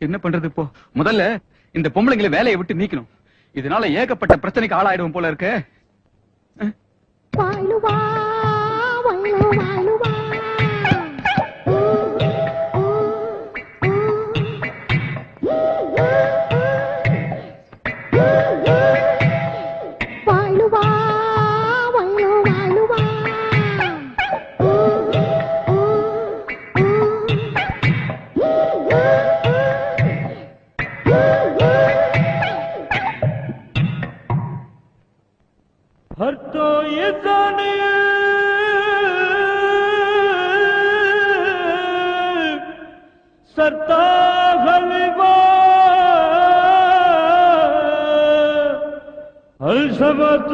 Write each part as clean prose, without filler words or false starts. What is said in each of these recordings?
என்ன பண்றது இப்போ? முதல்ல இந்த பொம்பளைங்களை வேலையை விட்டு நீக்கணும். இதனால ஏகப்பட்ட பிரச்சனைக்கு ஆளாயிடும் போல இருக்கு. हर तो ये जाने सरता गलबा हल सबत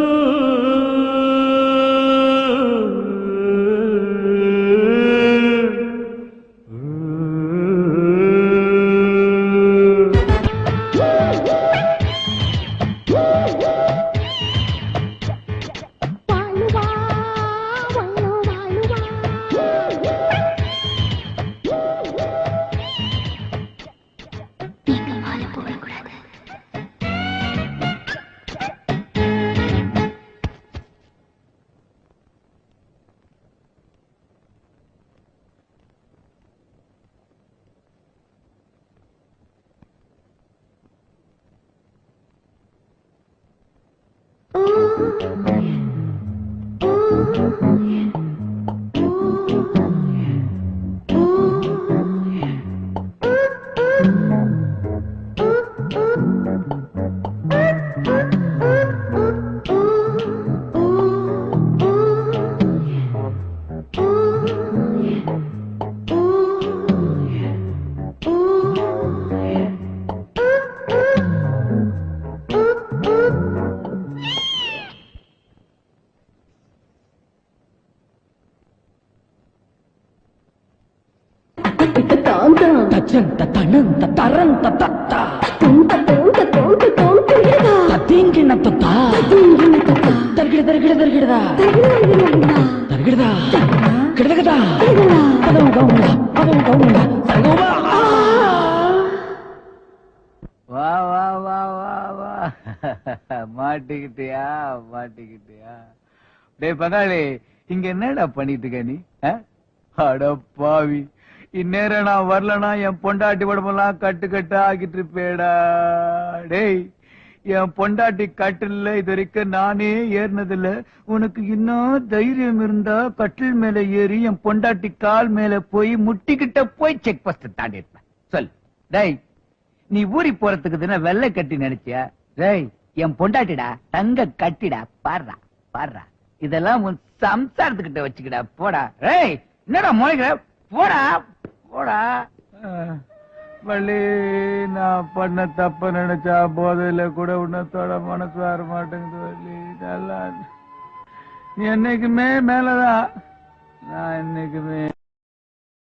மாட்டிக்கிட்டியா மாட்டிக்கிட்டியா? டேய் பங்காளி, இங்க என்னடா பண்ணிட்டு இருக்க நீ? அட பாவி, இந்நேரம் நான் வரலனா என் பொண்டாட்டி உடம்பெல்லாம் கட்டு கட்டு ஆகிட்டு இருப்பேடா. டேய், என் பொண்டாட்டி கட்டில இது வரைக்கும் நானே ஏறினதில்ல. உனக்கு இன்னும் தைரியம் இருந்தா கட்டில் மேல ஏறி என் பொண்டாட்டி கால் மேல போய் முட்டிக்கிட்ட போய் செக் போஸ்ட் தாண்டி இருப்பேன். சொல். டேய், நீ ஊறி போறதுக்கு தானே வெள்ளை கட்டி நினைச்சியா? டேய், என் பொண்டாட்டிடா, தங்க கட்டிடா. பாடுறா பாடுறா, இதெல்லாம் உன் சம்சாரத்துக்கிட்ட வச்சுக்கிடா. போடா. டேய், என்னடா முளைக்கிற? போடா போடா. வள்ளி, நான் பண்ண தப்ப நினைச்சா போதையில கூட உன்னத்தோட மனசு வர மாட்டேங்குது. வள்ளி, நல்லா நீ என்னைக்குமே மேலதான், நான் என்னைக்குமே